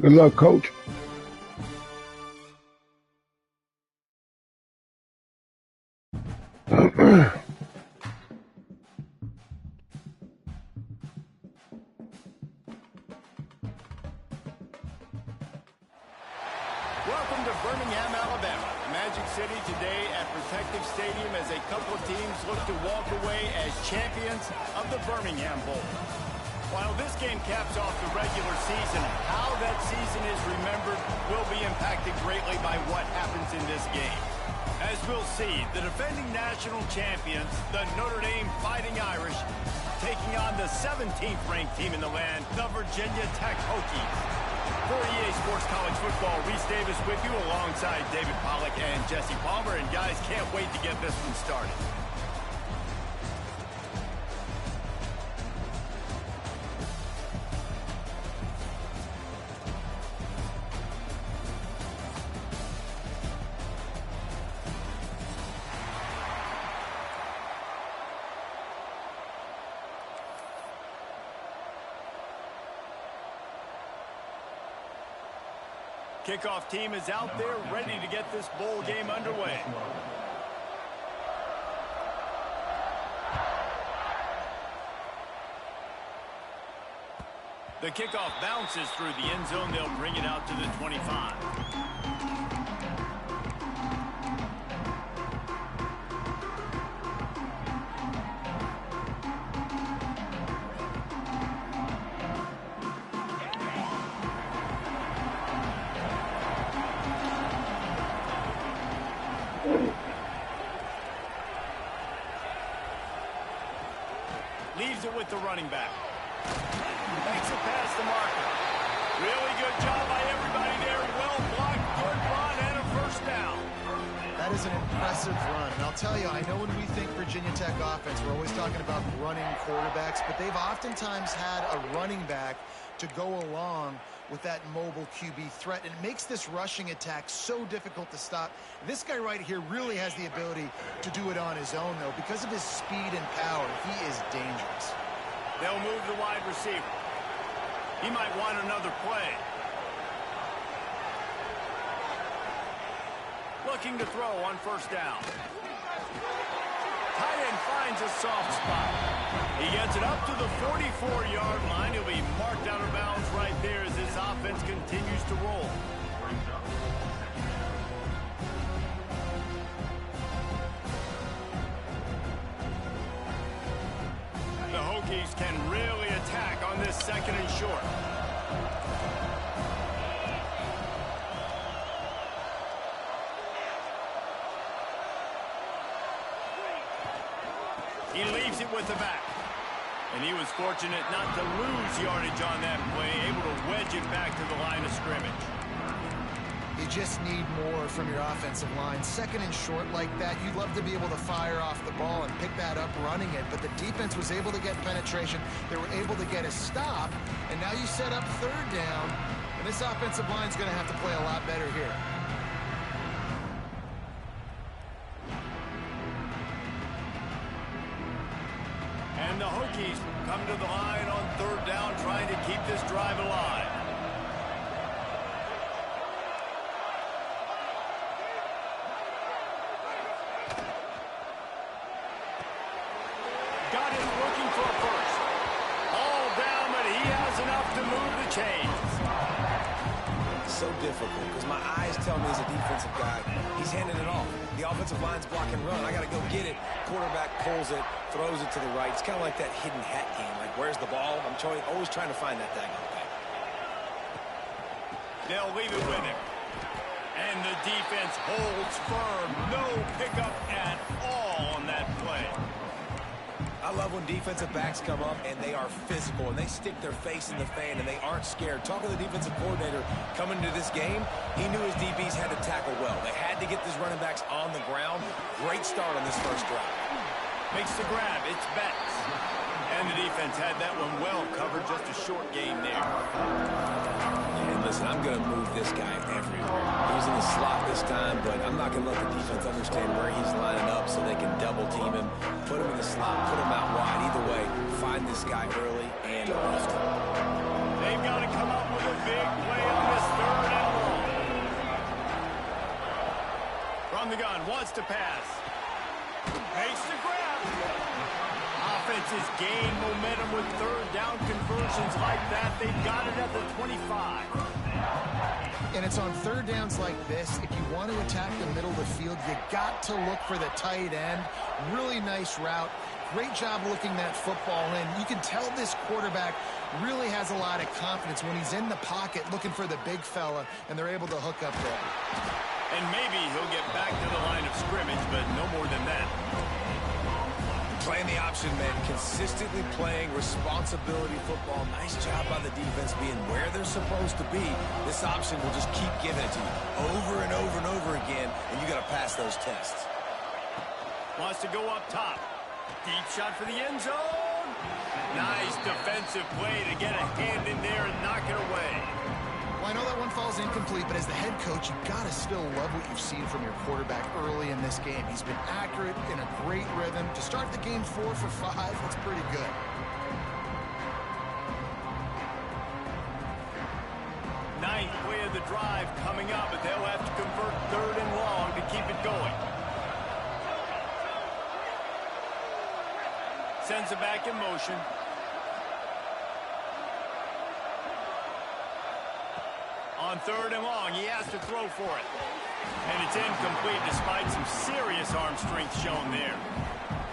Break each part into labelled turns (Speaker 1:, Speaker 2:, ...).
Speaker 1: Good luck, coach.
Speaker 2: Welcome to Birmingham, Alabama, Magic City today at Protective Stadium as a couple of teams look to walk away as champions of the Birmingham Bowl. While this game caps off the regular season, how that season is remembered will be impacted greatly by what happens in this game. As we'll see, the defending national champions, the Notre Dame Fighting Irish, taking on the 17th ranked team in the land, the Virginia Tech Hokies. For EA Sports College Football, Reese Davis with you alongside David Pollack and Jesse Palmer. And guys, can't wait to get this one started. Kickoff team is out there ready to get this bowl game underway. The kickoff bounces through the end zone. They'll bring it out to the 25. Leaves it with the running back. Makes it past the marker. Really good job by everybody there. Well blocked, good run, and a first down.
Speaker 3: That is an impressive run. And I'll tell you, I know when we think Virginia Tech offense, we're always talking about running quarterbacks, but they've oftentimes had a running back to go along with that mobile QB threat. And it makes this rushing attack so difficult to stop. This guy right here really has the ability to do it on his own, though. Because of his speed and power, he is dangerous.
Speaker 2: They'll move the wide receiver. He might want another play. Looking to throw on first down. Tight end finds a soft spot. He gets it up to the 44-yard line. He'll be marked out of bounds right there as this offense continues to roll. The Hokies can really attack on this second and short. He leaves it with the back. And he was fortunate not to lose yardage on that play, able to wedge it back to the line of scrimmage.
Speaker 3: You just need more from your offensive line. Second and short like that, you'd love to be able to fire off the ball and pick that up running it, but the defense was able to get penetration. They were able to get a stop, and now you set up third down, and this offensive line is going to have to play a lot better here.
Speaker 2: And the Hokies come to the line on third down, trying to keep this drive alive. Got him looking for a first. All down, but he has enough to move the chains.
Speaker 4: It's so difficult because my eyes tell me as a defensive guy, he's handing it off. The offensive line's block and run. I got to go get it. Quarterback pulls it, throws it to the right. It's kind of like that hidden hat game. Like, where's the ball? I'm always trying to find that daggone thing.
Speaker 2: They'll leave it with him. And the defense holds firm. No pickup at all on that play.
Speaker 4: I love when defensive backs come up and they are physical and they stick their face in the fan and they aren't scared. Talking to the defensive coordinator coming into this game, he knew his DBs had to tackle well. They had to get these running backs on the ground. Great start on this first drive.
Speaker 2: Makes the grab. It's Betts. And the defense had that one well covered. Just a short gain there.
Speaker 4: And listen, I'm going to move this guy everywhere. He's in the slot this time, but I'm not going to let the defense understand where he's lining up so they can double team him, put him in the slot, put him out wide. Either way, find this guy early and often.
Speaker 2: They've got to come up with a big play on this the gun, wants to pass. Makes the grab. Offenses gain momentum with third down conversions like that. They've got it at the 25.
Speaker 3: And it's on third downs like this. If you want to attack the middle of the field, you got to look for the tight end. Really nice route. Great job looking that football in. You can tell this quarterback really has a lot of confidence when he's in the pocket looking for the big fella, and they're able to hook up there.
Speaker 2: And maybe he'll get back to the line of scrimmage, but no more than that.
Speaker 4: Playing the option man, consistently playing responsibility football. Nice job by the defense being where they're supposed to be. This option will just keep giving it to you over and over and over again, and you got to pass those tests.
Speaker 2: Wants to go up top. Deep shot for the end zone. Nice defensive play to get a hand in there and knock it away.
Speaker 3: Well, I know that one falls incomplete, but as the head coach, you've got to still love what you've seen from your quarterback early in this game. He's been accurate, in a great rhythm. To start the game 4 for 5, that's pretty good.
Speaker 2: Ninth play of the drive coming up, but they'll have to convert third and long to keep it going. Sends it back in motion. On third and long, he has to throw for it. And it's incomplete despite some serious arm strength shown there.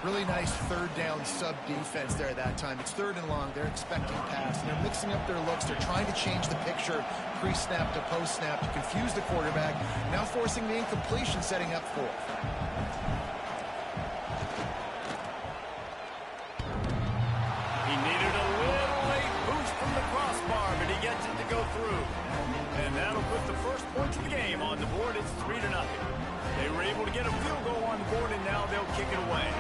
Speaker 3: Really nice third down sub defense there at that time. It's third and long. They're expecting pass. And they're mixing up their looks. They're trying to change the picture pre-snap to post-snap to confuse the quarterback. Now forcing the incompletion, setting up fourth.
Speaker 2: He needed a little late boost from the crossbar, but he gets it to go through. And that'll put the first points of the game on the board. It's 3-0. They were able to get a field goal on the board, and now they'll kick it away.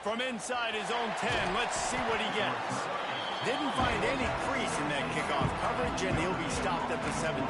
Speaker 2: From inside his own 10, let's see what he gets. Didn't find any crease in that kickoff coverage, and he'll be stopped at the 17.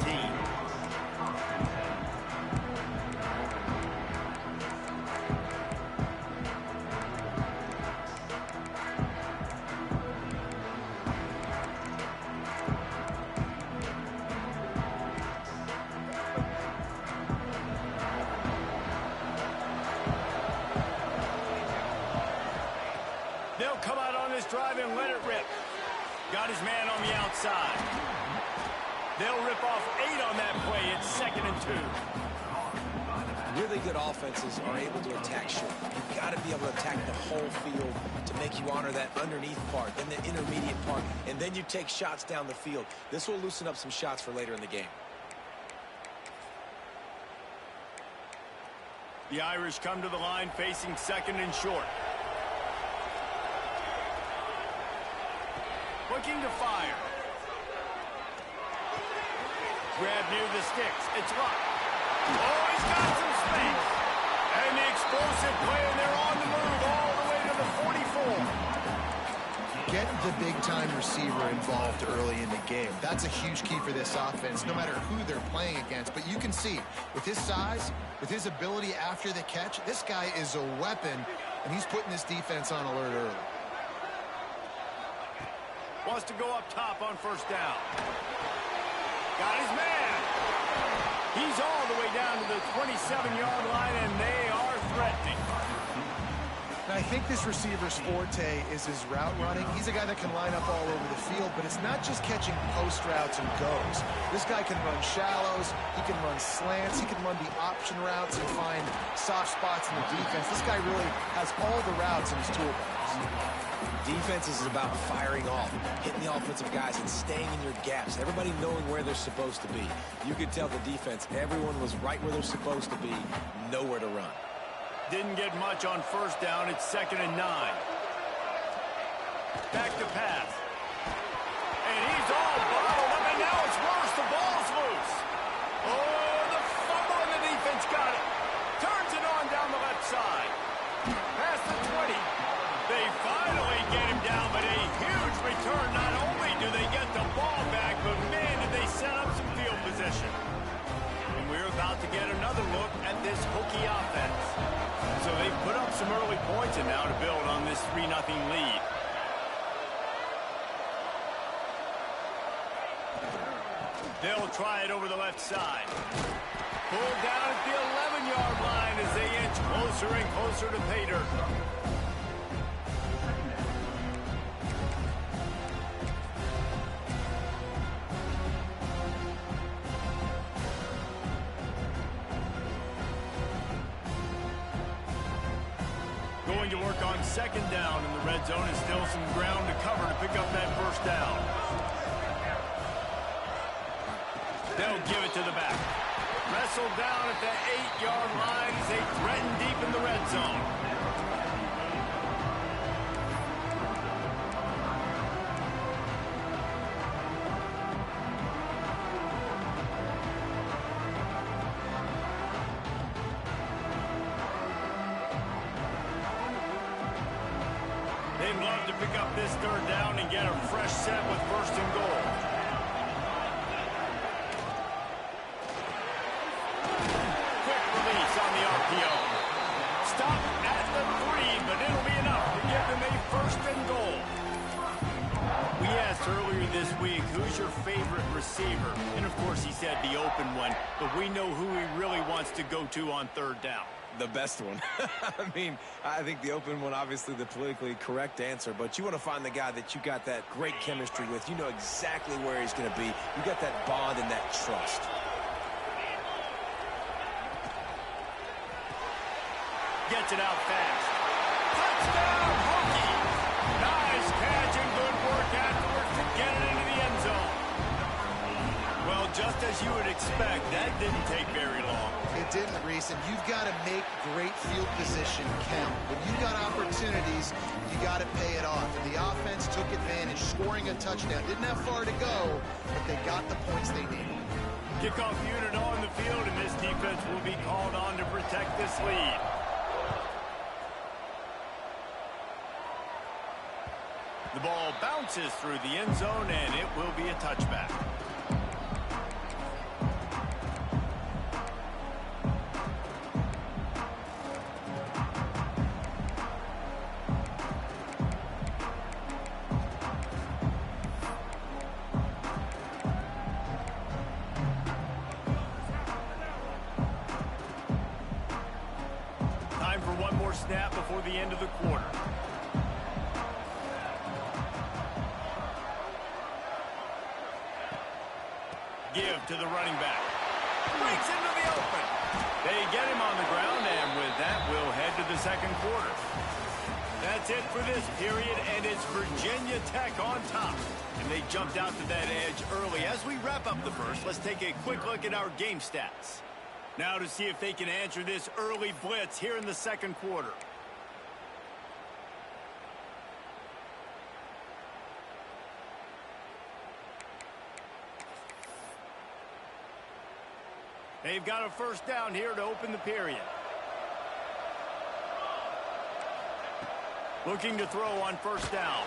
Speaker 2: They'll come out on this drive and let it rip. Got his man on the outside. They'll rip off 8 on that play. It's 2nd and 2.
Speaker 4: Really good offenses are able to attack short. You've got to be able to attack the whole field to make you honor that underneath part, then the intermediate part, and then you take shots down the field. This will loosen up some shots for later in the game.
Speaker 2: The Irish come to the line facing 2nd and short. Looking to fire. Grab near the sticks. It's locked. Oh, he's got some space. And the explosive play, and they're on the move all the way to the 44.
Speaker 3: Get the big-time receiver involved early in the game. That's a huge key for this offense, no matter who they're playing against. But you can see, with his size, with his ability after the catch, this guy is a weapon, and he's putting this defense on alert early.
Speaker 2: Wants to go up top on first down. Got his man. He's all the way down to the 27-yard line, and they are threatening.
Speaker 3: Now, I think this receiver's forte is his route running. He's a guy that can line up all over the field, but it's not just catching post routes and goes. This guy can run shallows, he can run slants, he can run the option routes and find soft spots in the defense. This guy really has all the routes in his toolbox.
Speaker 4: Defense is about firing off, hitting the offensive guys and staying in your gaps. Everybody knowing where they're supposed to be. You could tell the defense, everyone was right where they're supposed to be, nowhere to run.
Speaker 2: Didn't get much on first down. It's 2nd and 9. Back to pass. And he's all bottled up, and now it's worse. The ball's loose. Oh, the fumble, and the defense got it. Turns it on down the left side. Past the 20. They finally get him down, but a huge return. Not only do they get the ball back, but man, did they set up some field position. And we're about to get another look at this Hokie offense. So they've put up some early points and now to build on this 3-0 lead. They'll try it over the left side. Pulled down at the 11-yard line as they inch closer and closer to pay dirt. Going to work on second down in the red zone, and still some ground to cover to pick up that first down. They'll give it to the back. Wrestled down at the 8-yard line as they threaten deep in the red zone. They'd love to pick up this third down and get a fresh set with first and goal. Quick release on the RPO. Stop at the 3, but it'll be enough to give them a first and goal. We asked earlier this week, who's your favorite receiver? And, of course, he said the open one, but we know who he really wants to go to on third down.
Speaker 4: The best one. I mean, I think the open one, obviously the politically correct answer, but you want to find the guy that you got that great chemistry with. You know exactly where he's going to be. You got that bond and that trust.
Speaker 2: Gets it out fast. Touchdown, Hokies! Nice catch and good work afterwards to get it into the end zone. Well, just as you would expect, that didn't take very long.
Speaker 3: It didn't, Reese, and you've got to make great field position count. When you've got opportunities, you got to pay it off. And the offense took advantage, scoring a touchdown. Didn't have far to go, but they got the points they needed.
Speaker 2: Kickoff unit on the field, and this defense will be called on to protect this lead. The ball bounces through the end zone, and it will be a touchback. Time for one more snap before the end of the quarter. Give to the running back. Breaks into the open. They get him on the ground, and with that, we'll head to the second quarter. That's it for this period, and it's Virginia Tech on top. And they jumped out to that edge early. As we wrap up the first, let's take a quick look at our game stats. Now to see if they can answer this early blitz here in the second quarter. They've got a first down here to open the period. Looking to throw on first down.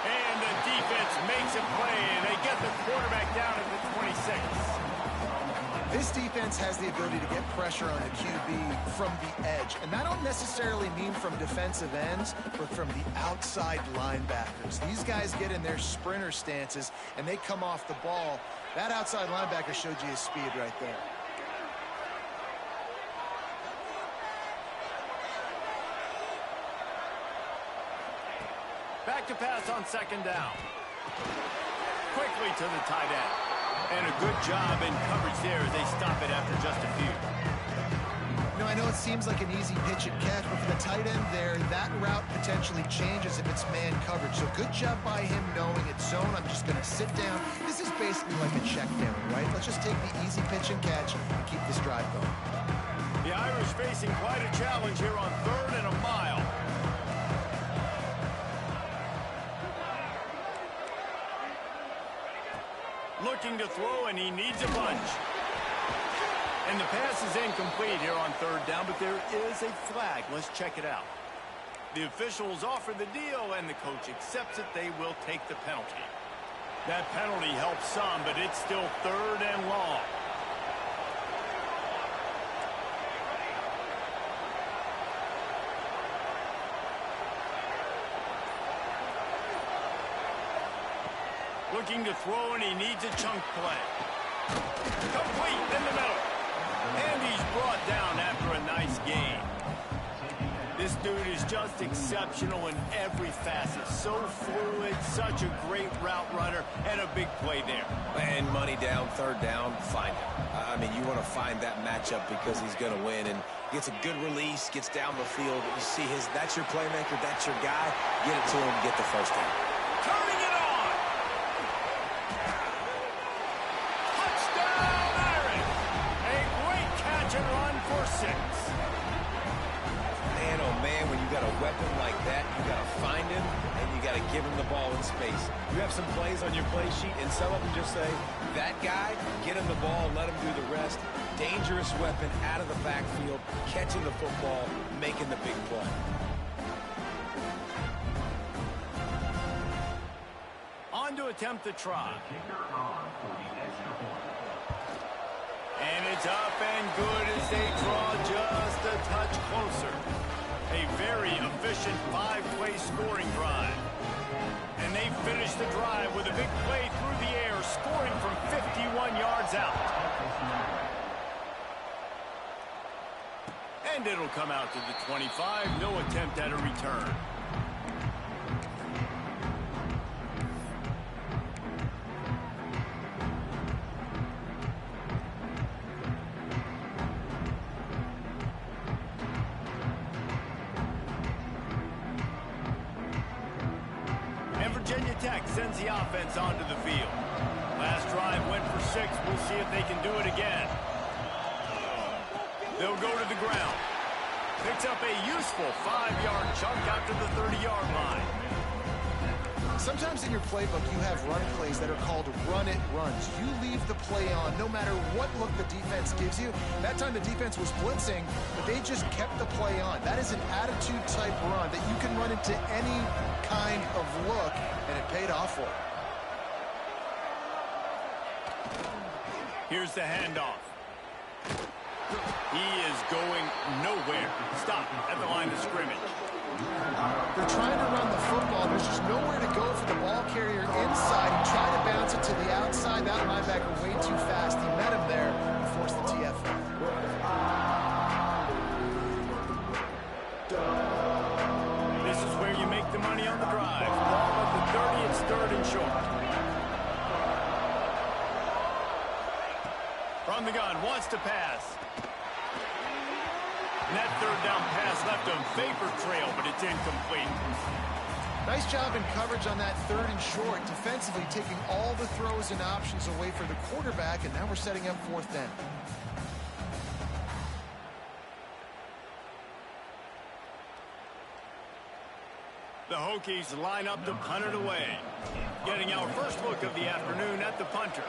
Speaker 2: And the defense makes a play, and they get the quarterback down at the 26.
Speaker 3: This defense has the ability to get pressure on the QB from the edge. And that don't necessarily mean from defensive ends, but from the outside linebackers. These guys get in their sprinter stances, and they come off the ball. That outside linebacker showed you his speed right there.
Speaker 2: Back to pass on second down. Quickly to the tight end. And a good job in coverage there as they stop it after just a few.
Speaker 3: You know, I know it seems like an easy pitch and catch, but for the tight end there, that route potentially changes if it's man coverage. So good job by him knowing it's zone. I'm just going to sit down. This is basically like a check down, right? Let's just take the easy pitch and catch and keep this drive going.
Speaker 2: The Irish facing quite a challenge here on third and a mile. Looking to throw, and he needs a bunch. And the pass is incomplete here on third down, but there is a flag. Let's check it out. The officials offer the deal, and the coach accepts it. They will take the penalty. That penalty helps some, but it's still third and long. Looking to throw, and he needs a chunk play. Complete in the middle. And he's brought down after a nice gain. This dude is just exceptional in every facet. So fluid, such a great route runner, and a big play there.
Speaker 4: And money down, third down, find him. I mean, you want to find that matchup because he's going to win. And gets a good release, gets down the field. You see that's your playmaker, that's your guy. Get it to him, get the first down.
Speaker 2: Turning it on. Touchdown, Irish. A great catch and run for 6.
Speaker 4: Man, oh man, when you got a weapon like that, you got to find him and you got to give him the ball in space. You have some plays on your play sheet, and some of them just say, that guy, get him the ball, let him do the rest. Dangerous weapon out of the backfield, catching the football, making the big play.
Speaker 2: On to attempt the try. And it's up and good as they draw just a touch closer. A very efficient 5-play scoring drive. And they finish the drive with a big play through the air, scoring from 51 yards out. And it'll come out to the 25. No attempt at a return. Virginia Tech sends the offense onto the field. Last drive went for 6. We'll see if they can do it again. They'll go to the ground. Picks up a useful 5-yard chunk out to the 30-yard line.
Speaker 3: Sometimes in your playbook, you have run plays that are called run-it runs. You leave the play on no matter what look the defense gives you. That time the defense was blitzing, but they just kept the play on. That is an attitude-type run that you can run into any kind of look, and it paid off for it.
Speaker 2: Here's the handoff. He is going nowhere. Stop at the line of scrimmage.
Speaker 3: They're trying to run the football. There's just nowhere to go for the ball carrier inside. He tried to bounce it to the outside. That linebacker way too fast. He met him there and forced the TFL.
Speaker 2: This is where you make the money on the drive. Ball at the 30. It's 3rd and short. From the gun, wants to pass. And that 3rd down pass left a vapor trail, but it's incomplete.
Speaker 3: Nice job in coverage on that 3rd and short. Defensively taking all the throws and options away for the quarterback, and now we're setting up 4th down.
Speaker 2: The Hokies line up to punt it away. Getting our first look of the afternoon at the punter.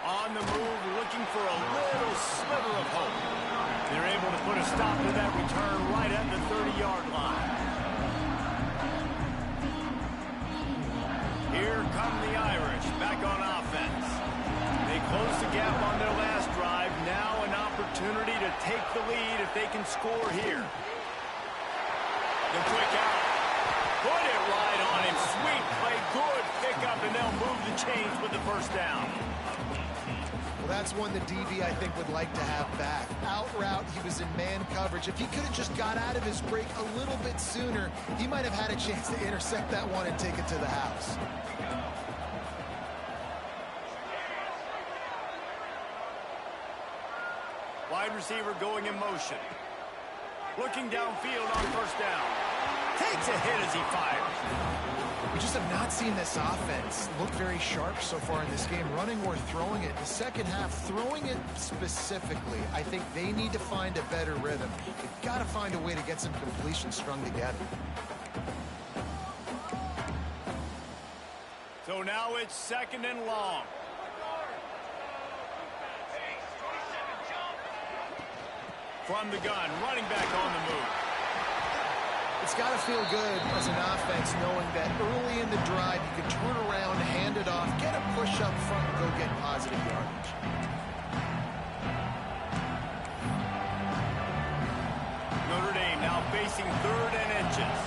Speaker 2: On the move, looking for a little sliver of hope. They're able to put a stop to that return right at the 30-yard line. Here come the Irish back on offense. They close the gap on their last drive. Now an opportunity to take the lead if they can score here. The quick out. Put it right on him. Sweet play. Good pickup, and they'll move the chains with the first down.
Speaker 3: Well, that's one the DB, I think, would like to have back. Out route, he was in man coverage. If he could have just got out of his break a little bit sooner, he might have had a chance to intercept that one and take it to the house.
Speaker 2: Wide receiver going in motion. Looking downfield on first down. Takes a hit as he fires.
Speaker 3: We just have not seen this offense look very sharp so far in this game, running or throwing it. The second half, throwing it specifically, I think they need to find a better rhythm. They've got to find a way to get some completions strung together.
Speaker 2: So now it's 2nd and long. From the gun, running back on the move.
Speaker 3: It's got to feel good as an offense knowing that early in the drive you can turn around, hand it off, get a push up front, and go get positive yardage.
Speaker 2: Notre Dame now facing 3rd and inches.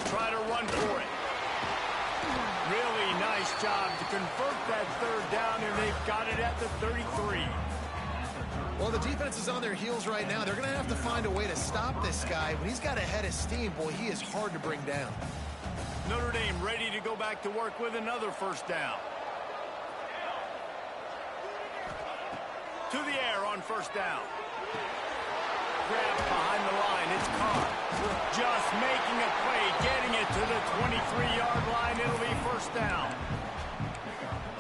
Speaker 2: they'll try to run for it. Really nice job to convert that third down, and they've got it at the 33.
Speaker 3: Well, the defense is on their heels right now. They're going to have to find a way to stop this guy. When he's got a head of steam, boy, he is hard to bring down.
Speaker 2: Notre Dame ready to go back to work with another first down. To the air on first down. Grab behind the line. It's Carr. Just making a play, getting it to the 23-yard line. It'll be first down.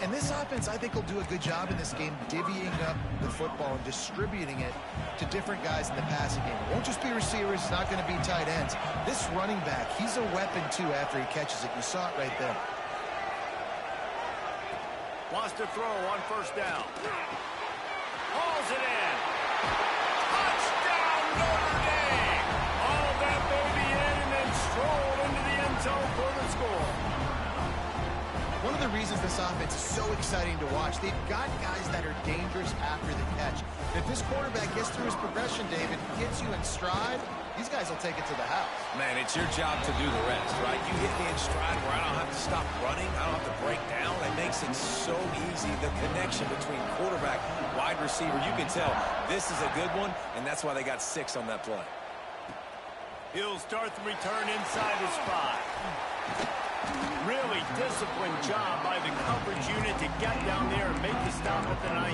Speaker 3: And this offense, I think, will do a good job in this game divvying up the football and distributing it to different guys in the passing game. It won't just be receivers. It's not going to be tight ends. This running back, he's a weapon, too, after he catches it. You saw it right there.
Speaker 2: Wants to throw on first down. Hauls it in. Touchdown, Notre Dame! All that baby in and then strolled into the end zone for the score.
Speaker 3: One of the reasons this offense is so exciting to watch, they've got guys that are dangerous after the catch. If this quarterback gets through his progression, David, gets you in stride, these guys will take it to the house.
Speaker 4: Man, it's your job to do the rest, right? You hit me in stride where I don't have to stop running. I don't have to break down. It makes it so easy. The connection between quarterback, wide receiver, you can tell this is a good one, and that's why they got 6 on that play.
Speaker 2: He'll start the return inside his 5. Really disciplined job by the coverage unit to get down there and make the stop at the 19.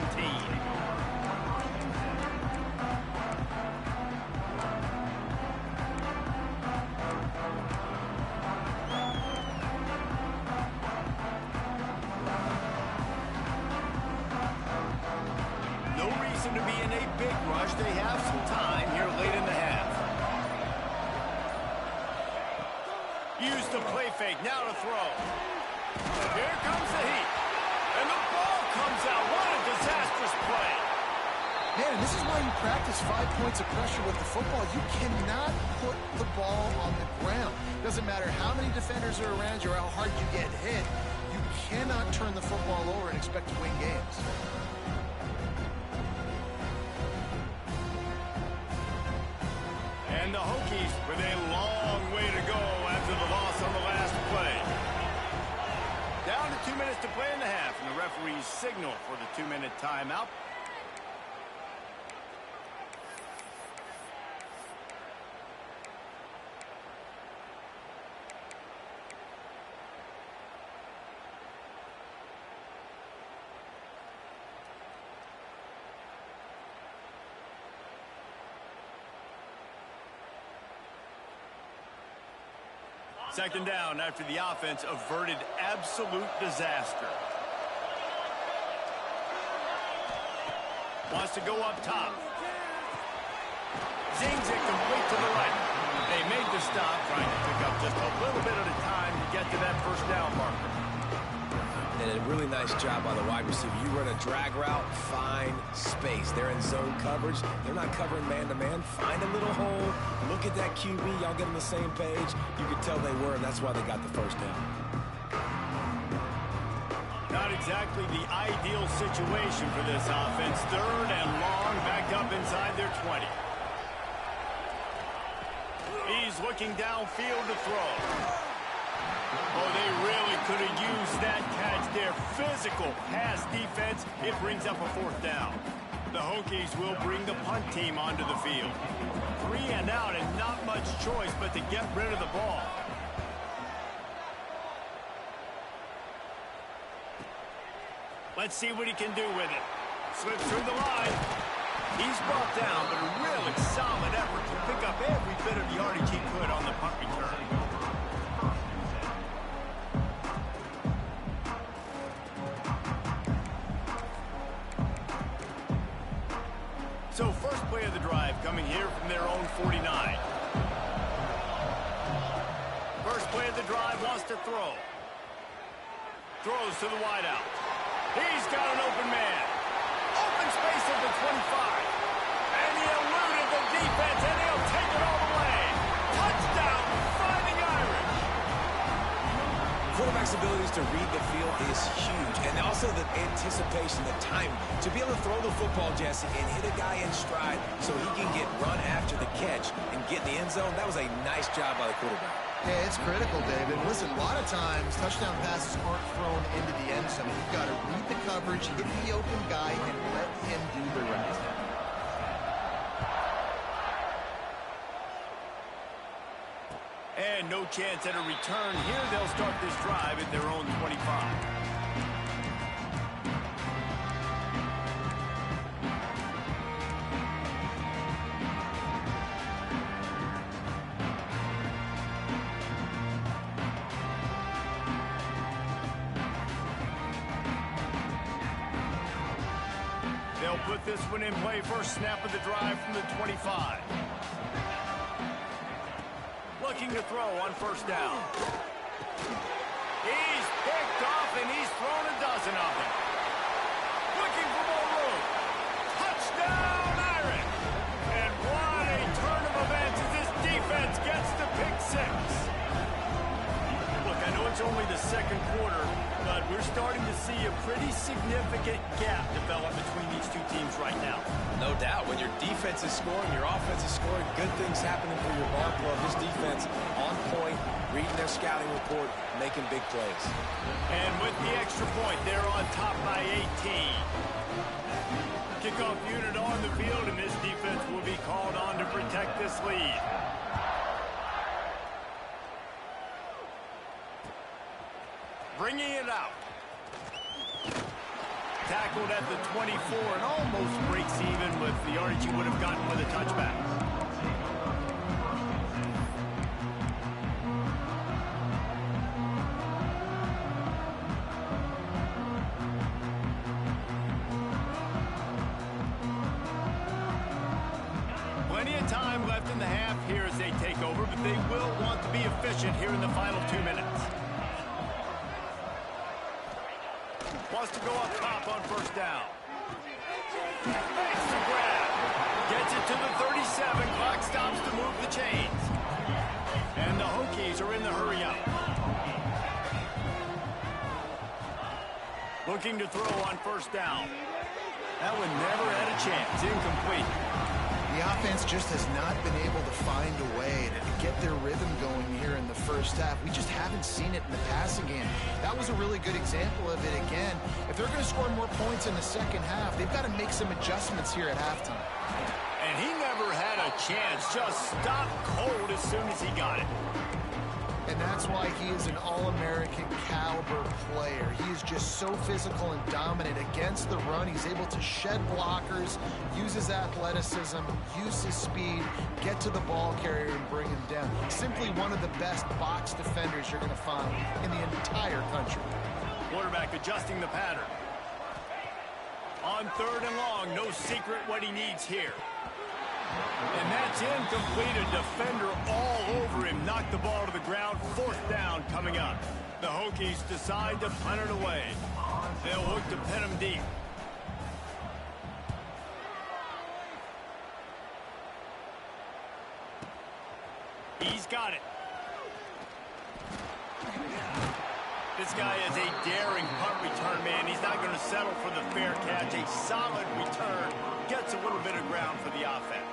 Speaker 2: No reason to be in a big rush. They have some time here late in the half. Use the play fake, now to throw. Here comes the heat. And the ball comes out. What a disastrous play.
Speaker 3: Man, this is why you practice 5 points of pressure with the football. You cannot put the ball on the ground. Doesn't matter how many defenders are around you or how hard you get hit. You cannot turn the football over and expect to win games.
Speaker 2: And the Hokies with a long way to go after the loss on the last play. Down to 2 minutes to play in the half, and the referees signal for the 2-minute timeout. Second down after the offense averted absolute disaster. Wants to go up top. Zings it complete to the right. They made the stop, trying to pick up just a little bit at a time to get to that first down marker.
Speaker 4: And a really nice job by the wide receiver. You run a drag route, find space. They're in zone coverage. They're not covering man-to-man. Find a little hole. Look at that QB. Y'all get on the same page. You could tell they were, and that's why they got the first down.
Speaker 2: Not exactly the ideal situation for this offense. Third and long, back up inside their 20. He's looking downfield to throw. Oh, they really could have used that catch there. Physical pass defense. It brings up a fourth down. The Hokies will bring the punt team onto the field. 3 and out and not much choice but to get rid of the ball. Let's see what he can do with it. Slips through the line. He's brought down, but a really solid effort to pick up every bit of yardage he could on the punt return. So first play of the drive coming here from their own 49. First play of the drive wants to throw. Throws to the wideout. He's got an open man. Open space at the 25. And he eluded the defense, and he'll take it all the way. Touchdown, Fighting Irish.
Speaker 4: Quarterback's abilities to read the field is huge. And also the anticipation, the time to be able to throw the football, Jesse, and hit a guy in stride so he can get run after the catch and get in the end zone. That was a nice job by the quarterback.
Speaker 3: Yeah, it's critical, David. Listen, a lot of times touchdown passes aren't thrown into the end zone. You've got to read the coverage, hit the open guy, and let him do the rest.
Speaker 2: And no chance at a return here. They'll start this drive at their own 25. They'll put this one in play. First snap of the drive from the 25. Looking to throw on first down. He's picked off, and he's thrown a dozen of them. Looking for more room. Touchdown, Iron! And what a turn of events as this defense gets the pick six. Look, I know it's only the second quarter, but we're starting to see a pretty significant gap develop between these two teams right now.
Speaker 4: No doubt. When your defense is scoring, your offense is scoring, good things happening for your ball club. This defense on point, reading their scouting report, making big plays.
Speaker 2: And with the extra point, they're on top by 18. Kickoff unit on the field, and this defense will be called on to protect this lead. Bringing it out. Tackled at the 24 and almost breaks even with the yardage he would have gotten with a touchback. Plenty of time left in the half here as they take over, but they will want to be efficient here in the final 2 minutes. Wants to go up top on first down. Makes the grab. Gets it to the 37. Clock stops to move the chains. And the Hokies are in the hurry up. Looking to throw on first down. That one never had a chance. Incomplete.
Speaker 3: The offense just has not been able to find a way to get their rhythm going here in the first half. We just haven't seen it in the passing game. That was a really good example of it again. If they're going to score more points in the second half, they've got to make some adjustments here at halftime.
Speaker 2: And he never had a chance. Just stopped cold as soon as he got it.
Speaker 3: And that's why he is an All-American caliber player. He is just so physical and dominant against the run. He's able to shed blockers, use his athleticism, use his speed, get to the ball carrier and bring him down. Simply one of the best box defenders you're going to find in the entire country.
Speaker 2: Quarterback adjusting the pattern. On third and long, no secret what he needs here. And that's incomplete. A defender all over him. Knocked the ball to the ground. Fourth down coming up. The Hokies decide to punt it away. They'll look to pin him deep. He's got it. This guy is a daring punt return man. He's not going to settle for the fair catch. A solid return. Gets a little bit of ground for the offense.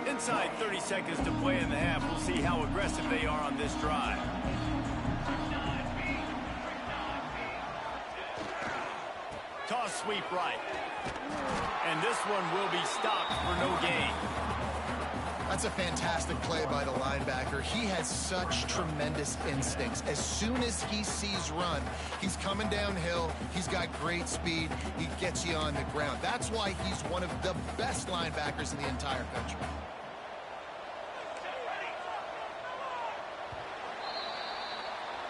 Speaker 2: Inside 30 seconds to play in the half. We'll see how aggressive they are on this drive. Toss sweep right. And this one will be stopped for no gain.
Speaker 3: That's a fantastic play by the linebacker. He has such tremendous instincts. As soon as he sees run, he's coming downhill. He's got great speed. He gets you on the ground. That's why he's one of the best linebackers in the entire country.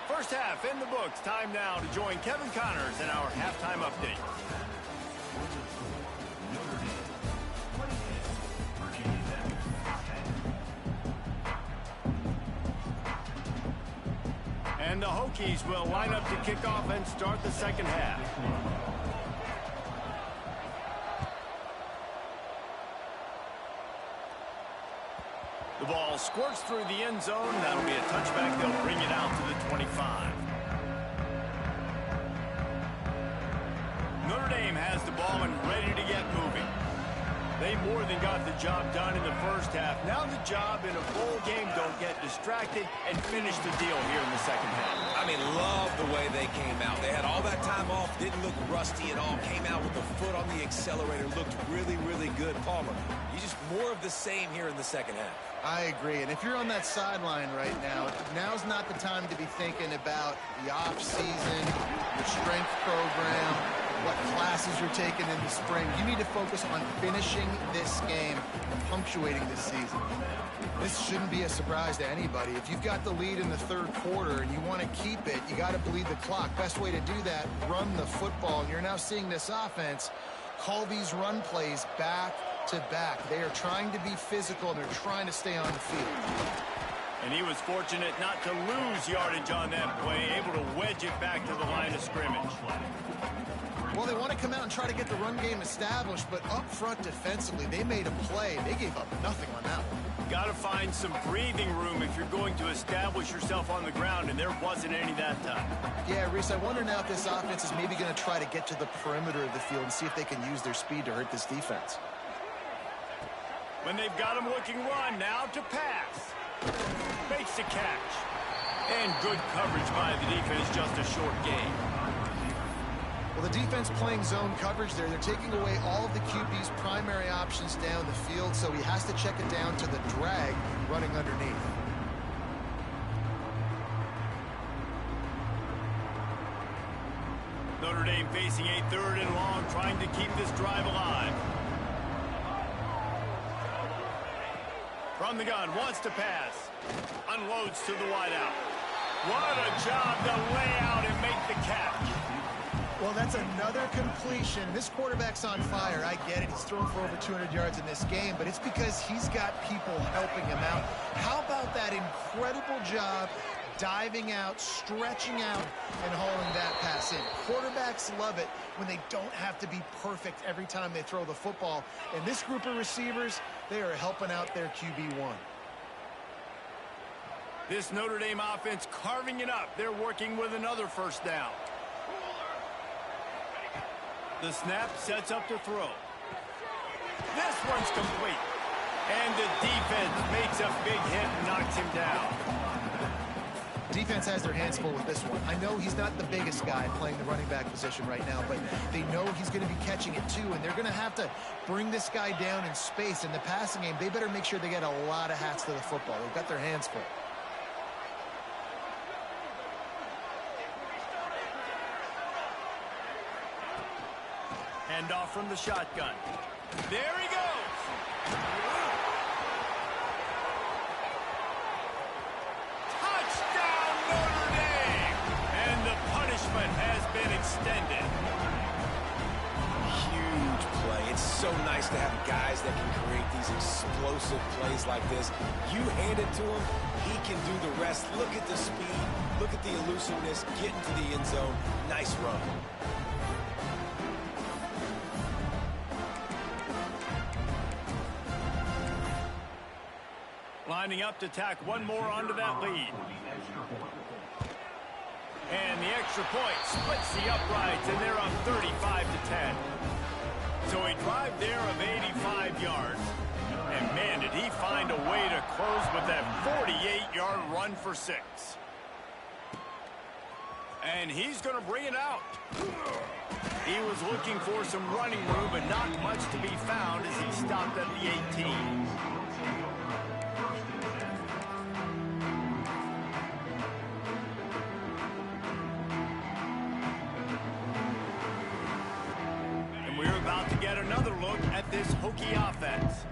Speaker 2: First half in the books. Time now to join Kevin Connors in our halftime update. And the Hokies will line up to kick off and start the second half. The ball squirts through the end zone. That'll be a touchback. They'll bring it out to the 25. Notre Dame has the ball and ready to get moving. They more than got the job done in the first half. Now the job in a bowl game, don't get distracted and finish the deal here in the second half.
Speaker 4: I mean, love the way they came out. They had all that time off, didn't look rusty at all, came out with the foot on the accelerator, looked really, really good. Palmer, you just more of the same here in the second half.
Speaker 3: I agree. And if you're on that sideline right now, now's not the time to be thinking about the off-season, your strength program, what classes you're taking in the spring. You need to focus on finishing this game and punctuating this season. This shouldn't be a surprise to anybody. If you've got the lead in the third quarter and you want to keep it, you got to bleed the clock. Best way to do that, run the football. And you're now seeing this offense call these run plays back to back. They are trying to be physical, and they're trying to stay on the field.
Speaker 2: And he was fortunate not to lose yardage on that play, able to wedge it back to the line of scrimmage.
Speaker 3: Well, they want to come out and try to get the run game established, but up front defensively, they made a play. They gave up nothing on that one.
Speaker 2: Got to find some breathing room if you're going to establish yourself on the ground, and there wasn't any that time.
Speaker 3: Yeah, Reese, I wonder now if this offense is maybe going to try to get to the perimeter of the field and see if they can use their speed to hurt this defense.
Speaker 2: When they've got him looking run, now to pass. Makes the catch. And good coverage by the defense, just a short gain.
Speaker 3: Well, the defense playing zone coverage there. They're taking away all of the QB's primary options down the field, so he has to check it down to the drag running underneath.
Speaker 2: Notre Dame facing a 3rd and long, trying to keep this drive alive. From the gun, wants to pass. Unloads to the wideout. What a job to lay out and make the catch.
Speaker 3: Well, that's another completion. This quarterback's on fire. I get it. He's thrown for over 200 yards in this game, but it's because he's got people helping him out. How about that incredible job diving out, stretching out, and hauling that pass in? Quarterbacks love it when they don't have to be perfect every time they throw the football. And this group of receivers, they are helping out their QB1.
Speaker 2: This Notre Dame offense carving it up. They're working with another first down. The snap sets up to throw. This one's complete. And the defense makes a big hit and knocks him down.
Speaker 3: Defense has their hands full with this one. I know he's not the biggest guy playing the running back position right now, but they know he's going to be catching it too, and they're going to have to bring this guy down in space. In the passing game, they better make sure they get a lot of hats to the football. They've got their hands full.
Speaker 2: Hand off from the shotgun. There he goes. Touchdown, Notre Dame. And the punishment has been extended.
Speaker 4: Huge play. It's so nice to have guys that can create these explosive plays like this. You hand it to him, he can do the rest. Look at the speed. Look at the elusiveness. Get into the end zone. Nice run.
Speaker 2: Lining up to tack one more onto that lead. And the extra point splits the uprights, and they're up 35-10. So a drive there of 85 yards. And, man, did he find a way to close with that 48-yard run for 6. And he's going to bring it out. He was looking for some running room, but not much to be found as he stopped at the 18. We're about to get another look at this Hokie offense.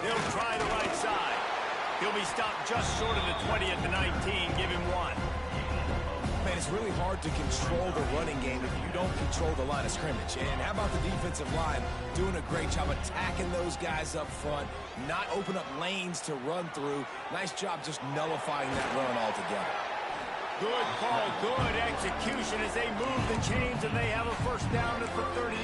Speaker 2: They'll try the right side. He'll be stopped just short of the 20 at the 19. Give him 1.
Speaker 4: Man, it's really hard to control the running game if you don't control the line of scrimmage. And how about the defensive line doing a great job attacking those guys up front, not open up lanes to run through. Nice job just nullifying that run altogether.
Speaker 2: Good call, good execution as they move the chains, and they have a first down at the 38.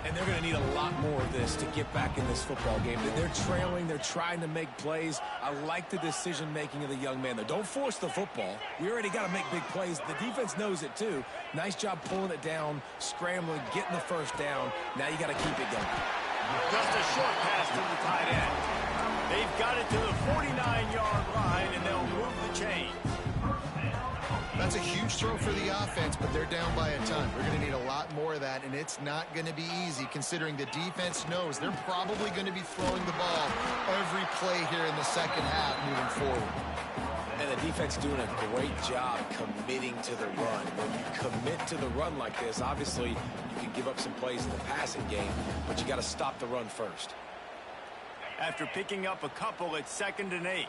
Speaker 4: And And they're going to need a lot more of this to get back in this football game. They're trailing. They're trying to make plays. I like the decision-making of the young man, though. Don't force the football. We already got to make big plays. The defense knows it, too. Nice job pulling it down, scrambling, getting the first down. Now you got to keep it going.
Speaker 2: Just a short pass to the tight end. They've got it to the 49-yard line, and they'll move the chains.
Speaker 3: That's a huge throw for the offense, but they're down by a ton. We're going to need a lot more of that, and it's not going to be easy considering the defense knows they're probably going to be throwing the ball every play here in the second half moving forward.
Speaker 4: And the defense doing a great job committing to the run. When you commit to the run like this, obviously you can give up some plays in the passing game, but you got to stop the run first.
Speaker 2: After picking up a couple, it's 2nd and 8.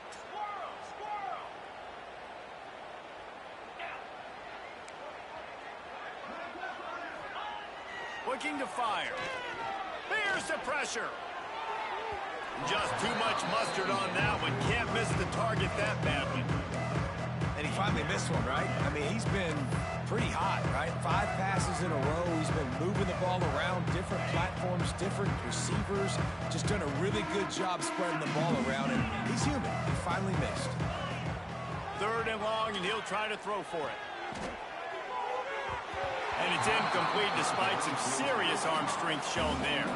Speaker 2: Looking to fire. Here's the pressure. Just too much mustard on that one. Can't miss the target that badly.
Speaker 4: And he finally missed one, right? I mean, he's been pretty hot, right? 5 passes in a row. He's been moving the ball around, different platforms, different receivers. Just done a really good job spreading the ball around, and he's human. He finally missed.
Speaker 2: 3rd and long, and he'll try to throw for it. And it's incomplete despite some serious arm strength shown there.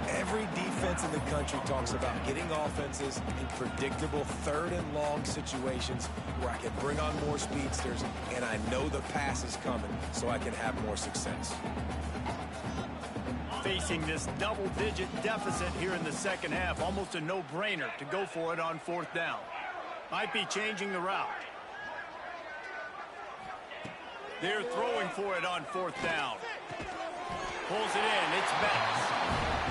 Speaker 4: Every defense in the country talks about getting offenses in predictable 3rd and long situations where I can bring on more speedsters and I know the pass is coming so I can have more success.
Speaker 2: Facing this double-digit deficit here in the second half, almost a no-brainer to go for it on 4th down. Might be changing the route. They're throwing for it on 4th down. Pulls it in. It's Betts.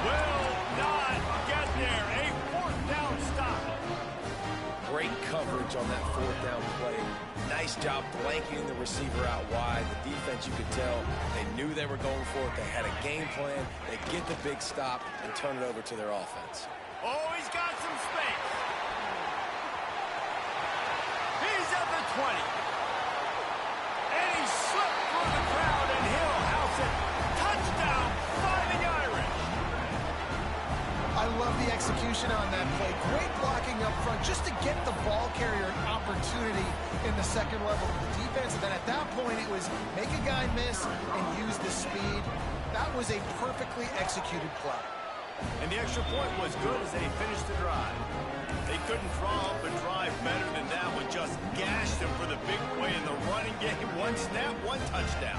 Speaker 2: Will not get there. A 4th down stop.
Speaker 4: Great coverage on that 4th down play. Nice job blanketing the receiver out wide. The defense, you could tell, they knew they were going for it. They had a game plan. They get the big stop and turn it over to their offense.
Speaker 2: Oh, he's got some space. He's at the 20. And he slipped through the crowd, and he'll house it. Touchdown, Fighting Irish.
Speaker 3: I love the execution on that play. Great blocking up front just to get the ball carrier an opportunity in the second level of the defense. And then at that point, it was make a guy miss and use the speed. That was a perfectly executed play.
Speaker 2: And the extra point was good as they finished the drive. They couldn't draw up a drive better than that one. Just gashed them for the big play in the running game. 1 snap, 1 touchdown.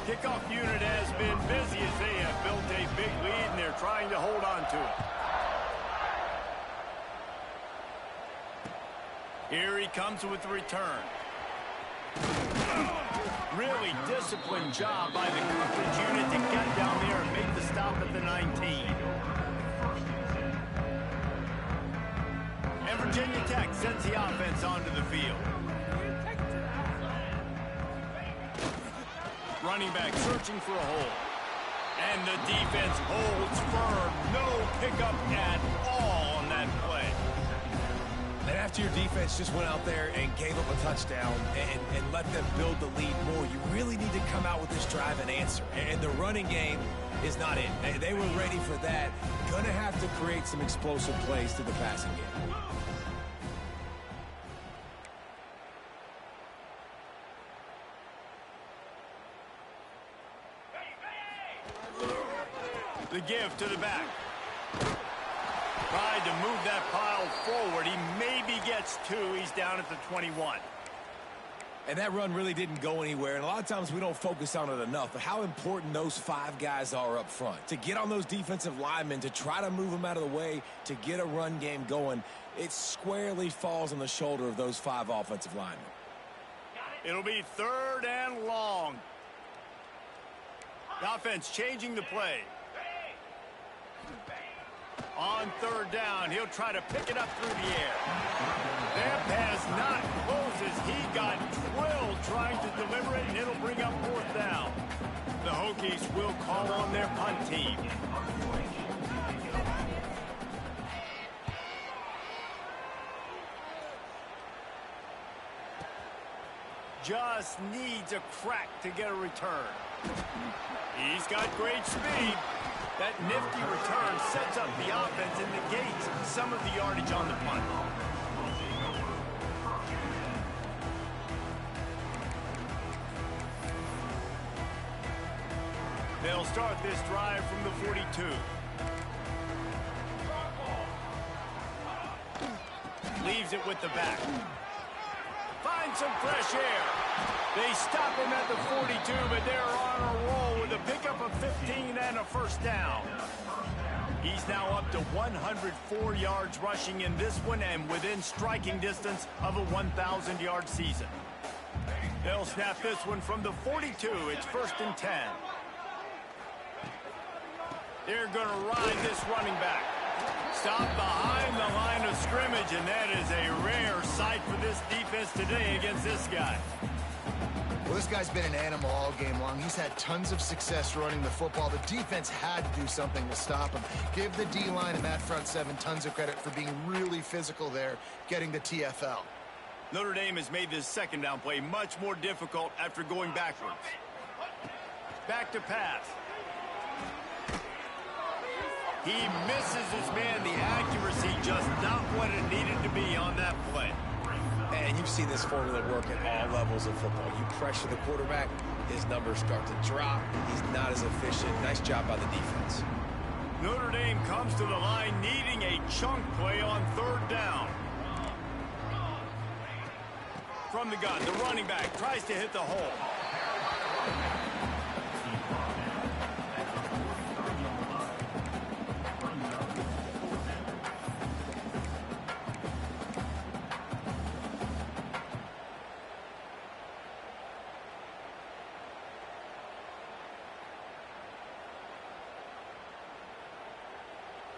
Speaker 2: Kickoff unit has been busy as they have built a big lead, and they're trying to hold on to it. Here he comes with the return. Really disciplined job by the coverage unit to get down there and make the stop at the 19. And Virginia Tech sends the offense onto the field. Running back searching for a hole. And the defense holds firm. No pickup at all on that play.
Speaker 4: And after your defense just went out there and gave up a touchdown and let them build the lead more, you really need to come out with this drive and answer. And the running game is not it. They were ready for that. Gonna have to create some explosive plays to the passing game.
Speaker 2: The give to the back. Tried to move that pile forward. He maybe gets 2. He's down at the 21.
Speaker 4: And that run really didn't go anywhere. And a lot of times we don't focus on it enough. But how important those 5 guys are up front. To get on those defensive linemen, to try to move them out of the way, to get a run game going, it squarely falls on the shoulder of those 5 offensive linemen.
Speaker 2: It'll be 3rd and long. The offense changing the play. On 3rd down, he'll try to pick it up through the air. That pass not close as he got drilled trying to deliver it, and it'll bring up 4th down. The Hokies will call on their punt team. just needs a crack to get a return. He's got great speed. That nifty return sets up the offense and negates some of the yardage on the punt. They'll start this drive from the 42. Leaves it with the back. Finds some fresh air. They stop him at the 42, but they're on a roll with a pickup of 15 and a first down. He's now up to 104 yards rushing in this one and within striking distance of a 1,000-yard season. They'll snap this one from the 42. It's 1st and 10. They're going to ride this running back. Stop behind the line of scrimmage, and that is a rare sight for this defense today against this guy.
Speaker 3: Well, this guy's been an animal all game long. He's had tons of success running the football. The defense had to do something to stop him. Give the D-line and that front seven tons of credit for being really physical there, getting the TFL.
Speaker 2: Notre Dame has made this second down play much more difficult after going backwards. Back to pass. He misses his man. The accuracy just not what it needed to be on that play.
Speaker 4: And you've seen this formula work at all levels of football. You pressure the quarterback, his numbers start to drop. He's not as efficient. Nice job by the defense.
Speaker 2: Notre Dame comes to the line needing a chunk play on 3rd down. From the gun, the running back tries to hit the hole.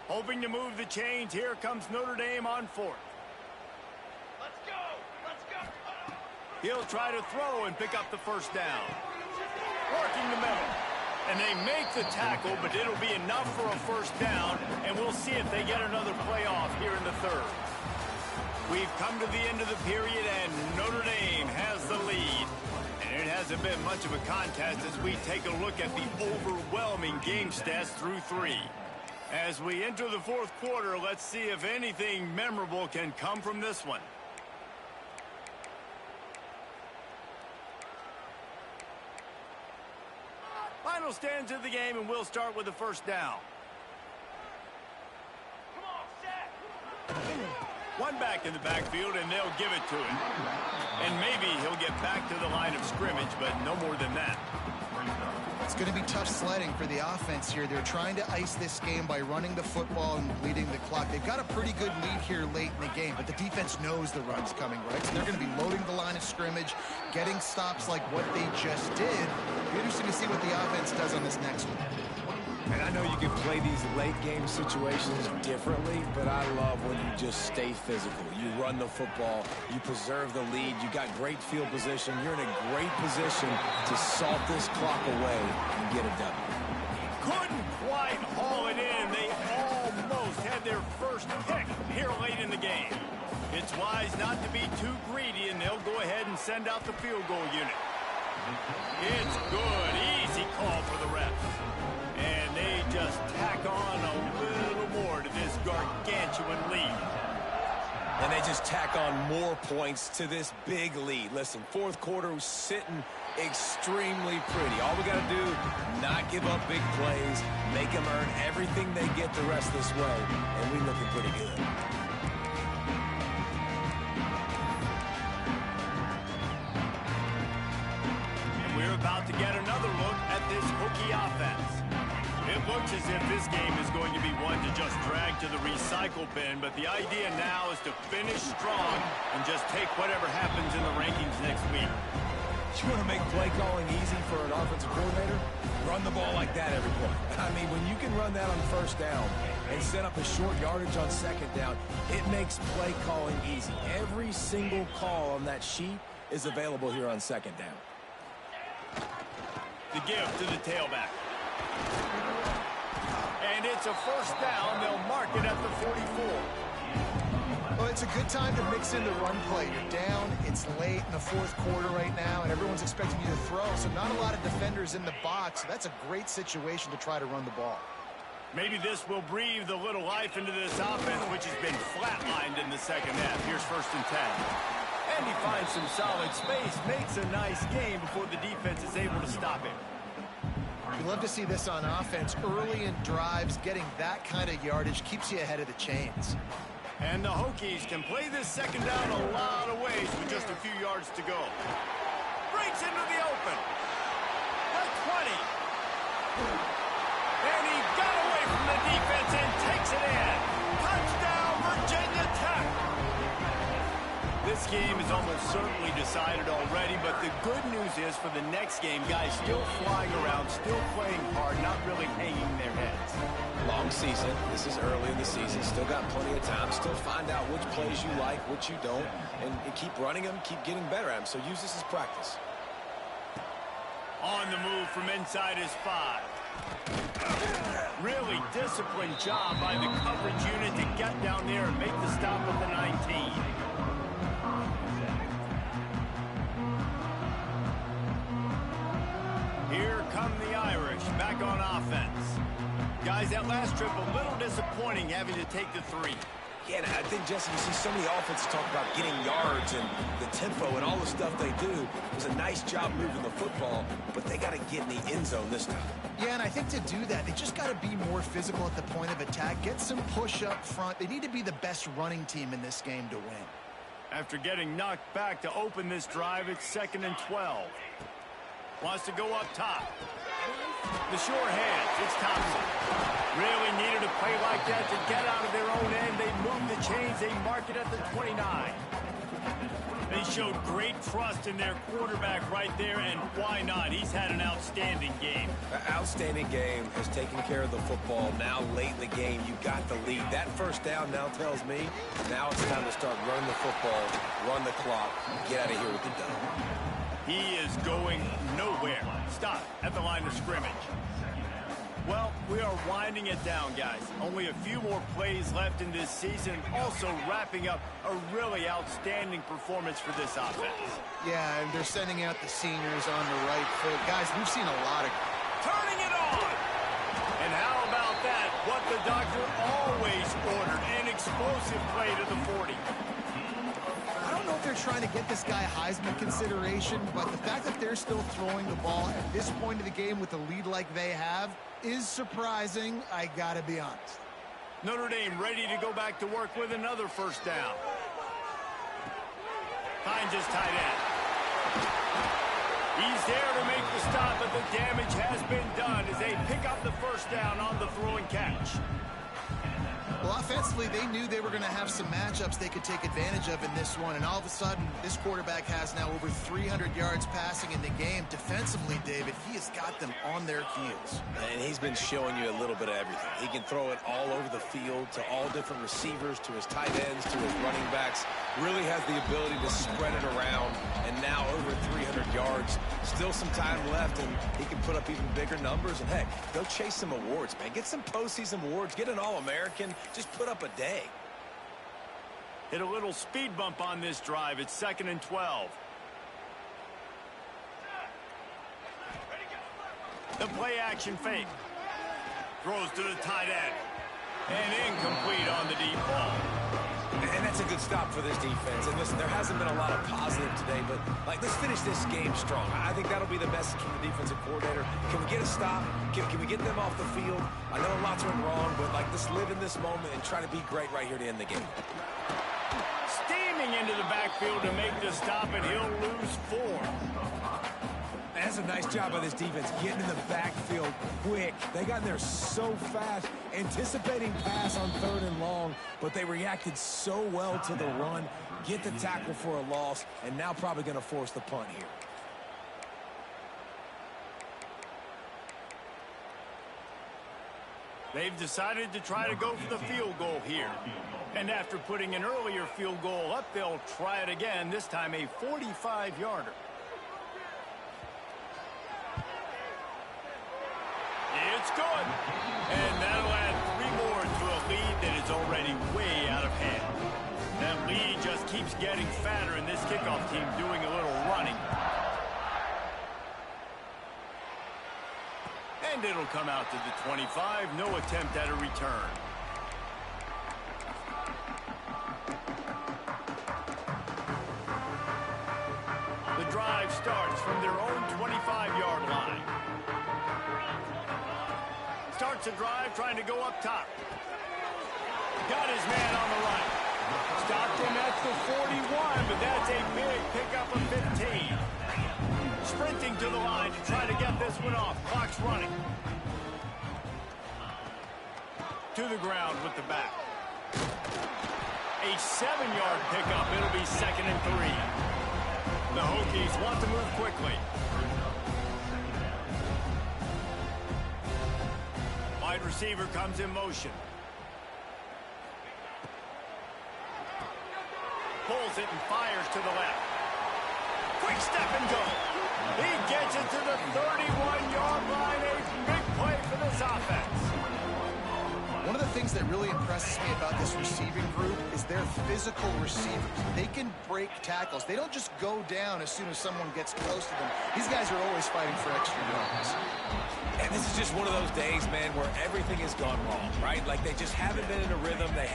Speaker 2: Hoping to move the chains, here comes Notre Dame on 4th.
Speaker 1: Let's go! Let's go!
Speaker 2: He'll try to throw and pick up the first down. Working the middle. And they make the tackle, but it'll be enough for a first down, and we'll see if they get another play off here in the 3rd. We've come to the end of the period, and Notre Dame has the lead. And it hasn't been much of a contest as we take a look at the overwhelming game stats through 3. As we enter the 4th quarter, let's see if anything memorable can come from this one. Final stands of the game, and we'll start with the first down.
Speaker 1: Come on, set!
Speaker 2: One back in the backfield, and they'll give it to him. And maybe he'll get back to the line of scrimmage, but no more than that.
Speaker 3: It's going to be tough sledding for the offense here. They're trying to ice this game by running the football and bleeding the clock. They've got a pretty good lead here late in the game, but the defense knows the run's coming, right? So they're going to be loading the line of scrimmage, getting stops like what they just did. It'll be interesting to see what the offense does on this next one.
Speaker 4: And I know you can play these late-game situations differently, but I love when you just stay physical. You run the football, you preserve the lead, you got great field position. You're in a great position to salt this clock away and get a W.
Speaker 2: Couldn't quite haul it in. They almost had their first pick here late in the game. It's wise not to be too greedy, and they'll go ahead and send out the field goal unit. It's good. Easy call for the refs. And they just tack on a little more to this gargantuan lead.
Speaker 4: And they just tack on more points to this big lead. Listen, 4th quarter was sitting extremely pretty. All we got to do, not give up big plays, make them earn everything they get the rest this way, and we're looking pretty good.
Speaker 2: And we're about to get another look at this Hokie offense. It looks as if this game is going to be one to just drag to the recycle bin, but the idea now is to finish strong and just take whatever happens in the rankings next week.
Speaker 4: You want to make play calling easy for an offensive coordinator? Run the ball like that every play. I mean, when you can run that on 1st down and set up a short yardage on 2nd down, it makes play calling easy. Every single call on that sheet is available here on 2nd down.
Speaker 2: The give to the tailback. And it's a first down. They'll mark it at the 44.
Speaker 3: Well, it's a good time to mix in the run play. You're down, it's late in the fourth quarter right now, and everyone's expecting you to throw, so not a lot of defenders in the box. So that's a great situation to try to run the ball.
Speaker 2: Maybe this will breathe a little life into this offense, which has been flatlined in the second half. Here's 1st and 10. And he finds some solid space, makes a nice game before the defense is able to stop him.
Speaker 3: You love to see this on offense. Early in drives, getting that kind of yardage keeps you ahead of the chains.
Speaker 2: And the Hokies can play this second down a lot of ways with just a few yards to go. Breaks into the open. The 20. And he got away from the defense and takes it in. Touchdown, Virginia Tech. This game is almost certainly decided already, but the good news is for the next game, guys still flying around, still playing hard, not really hanging their heads.
Speaker 4: Long season. This is early in the season. Still got plenty of time. Still find out which plays you like, which you don't, and keep running them, keep getting better at them. So use this as practice.
Speaker 2: On the move from inside his 5. Really disciplined job by the coverage unit to get down there and make the stop at the 19. Here come the Irish back on offense. Guys, that last trip a little disappointing having to take the 3.
Speaker 4: Yeah, and I think, Jesse, you see so many offenses talk about getting yards and the tempo and all the stuff they do. It was a nice job moving the football, but they got to get in the end zone this time.
Speaker 3: Yeah, and I think to do that, they just got to be more physical at the point of attack, get some push up front. They need to be the best running team in this game to win.
Speaker 2: After getting knocked back to open this drive, it's 2nd and 12. Wants to go up top. The short hands, it's Thompson. Really needed a play like that to get out of their own end. They move the chains, they mark it at the 29. They showed great trust in their quarterback right there, and why not? He's had an outstanding game.
Speaker 4: An outstanding game, has taken care of the football. Now, late in the game, you got the lead. That first down now tells me now it's time to start running the football, run the clock, get out of here with the dub.
Speaker 2: He is going nowhere. Stop at the line of scrimmage. Well, we are winding it down, guys. Only a few more plays left in this season. Also wrapping up a really outstanding performance for this offense.
Speaker 3: Yeah, and they're sending out the seniors on the right foot. Guys, we've seen a lot of...
Speaker 2: Turning it on! And how about that? What the doctor always ordered, an explosive play to the 40.
Speaker 3: I don't know if they're trying to get this guy Heisman consideration, but the fact that they're still throwing the ball at this point of the game with a lead like they have is surprising, I gotta be honest.
Speaker 2: Notre Dame ready to go back to work with another first down. Finds his tight end. He's there to make the stop, but the damage has been done as they pick up the first down on the throw and catch.
Speaker 3: Well, offensively, they knew they were going to have some matchups they could take advantage of in this one, and all of a sudden, this quarterback has now over 300 yards passing in the game. Defensively, David, he has got them on their heels.
Speaker 4: And he's been showing you a little bit of everything. He can throw it all over the field to all different receivers, to his tight ends, to his running backs. Really has the ability to spread it around, and now over 300 yards. Still some time left, and he can put up even bigger numbers. And, heck, go chase some awards, man. Get some postseason awards. Get an All-American. Just put up a day.
Speaker 2: Hit a little speed bump on this drive. It's 2nd and 12. The play action fake. Throws to the tight end. And incomplete on the deep ball.
Speaker 4: And that's a good stop for this defense. And listen, there hasn't been a lot of positive today, but let's finish this game strong. I think that'll be the message from the defensive coordinator. Can we get a stop? Can we get them off the field? I know lots went wrong, but let's live in this moment and try to be great right here to end the game.
Speaker 2: Steaming into the backfield to make the stop, and he'll lose 4.
Speaker 4: That's a nice job by this defense, getting in the backfield quick. They got in there so fast, anticipating pass on 3rd and long, but they reacted so well to the run, get the tackle for a loss, and now probably going to force the punt here.
Speaker 2: They've decided to try to go for the field goal here. And after putting an earlier field goal up, they'll try it again, this time a 45-yarder. It's good. And that'll add 3 more to a lead that is already way out of hand. That lead just keeps getting fatter, and this kickoff team doing a little running. And it'll come out to the 25. No attempt at a return. The drive starts from their own 25-yard line. Starts a drive trying to go up top. Got his man on the right. Stopped him at the 41, but that's a big pickup of 15. Sprinting to the line to try to get this one off. Clock's running. To the ground with the back. A 7-yard pickup. It'll be 2nd and 3. The Hokies want to move quickly. Wide receiver comes in motion. Pulls it and fires to the left. Quick step and go. He gets it to the 31-yard line. A big play for this offense.
Speaker 3: One of the things that really impresses me about this receiving group is their physical receivers. They can break tackles. They don't just go down as soon as someone gets close to them. These guys are always fighting for extra yards.
Speaker 4: And this is just one of those days, man, where everything has gone wrong, right? Like they just haven't been in a rhythm. They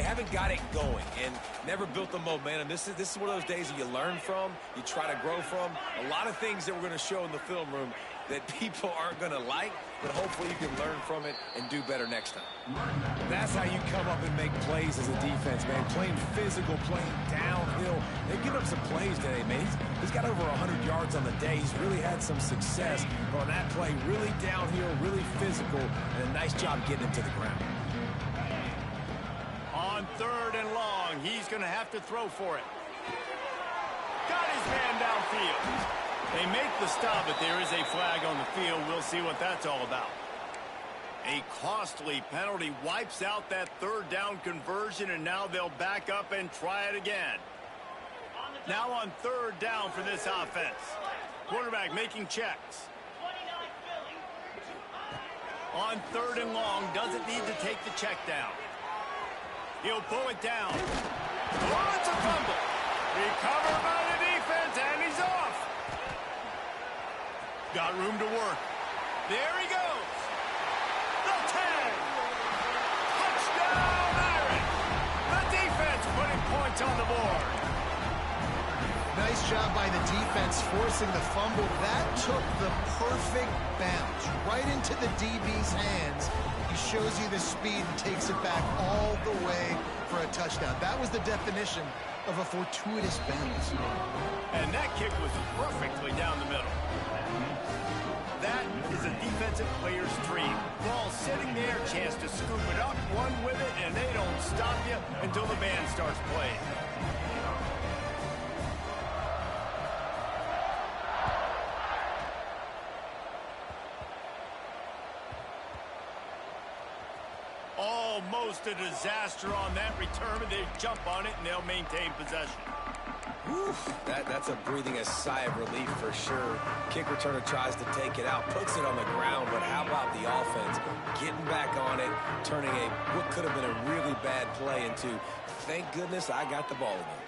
Speaker 4: haven't got it going and never built the momentum. This is one of those days that you learn from, you try to grow from. A lot of things that we're going to show in the film room that people aren't going to like, but hopefully you can learn from it and do better next time. That's how you come up and make plays as a defense, man. Playing physical, playing downhill. They've given up some plays today, man. He's got over 100 yards on the day. He's really had some success on that play. Really downhill, really physical, and a nice job getting him to the ground.
Speaker 2: On 3rd and long, he's going to have to throw for it. Got his man downfield. They make the stop, but there is a flag on the field. We'll see what that's all about. A costly penalty wipes out that 3rd down conversion, and now they'll back up and try it again. Now on 3rd down for this offense. Quarterback making checks. On 3rd and long, doesn't need to take the check down. He'll pull it down. Oh, it's a fumble. Recovered by the defense, and he's off. Got room to work. There he goes. The 10. Touchdown, Irish. The defense putting points on the board.
Speaker 3: Nice job by the defense forcing the fumble. That took the perfect bounce right into the DB's hands. He shows you the speed and takes it back all the way for a touchdown. That was the definition of a fortuitous bounce.
Speaker 2: And that kick was perfectly down the middle. That is a defensive player's dream. Ball sitting there, chance to scoop it up, run with it, and they don't stop you until the band starts playing. Almost a disaster on that return, but they jump on it and they'll maintain possession.
Speaker 4: Whew, that's a breathing a sigh of relief for sure. Kick returner tries to take it out, puts it on the ground, but how about the offense getting back on it, turning what could have been a really bad play into, thank goodness I got the ball again.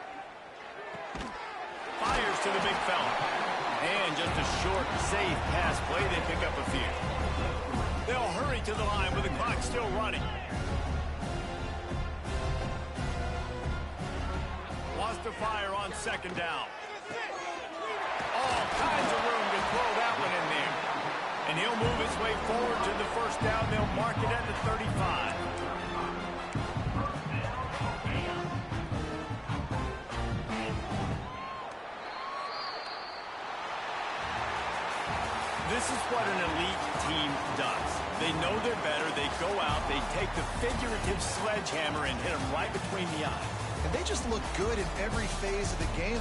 Speaker 2: Fires to the big fella. And just a short, safe pass play, they pick up a few. They'll hurry to the line with the clock still running. Wants to fire on 2nd down. All kinds of room to throw that one in there. And he'll move his way forward to the 1st down. They'll mark it at the 35. This is what an elite team does. They know they're better. They go out. They take the figurative sledgehammer and hit them right between the eyes.
Speaker 3: And they just look good in every phase of the game.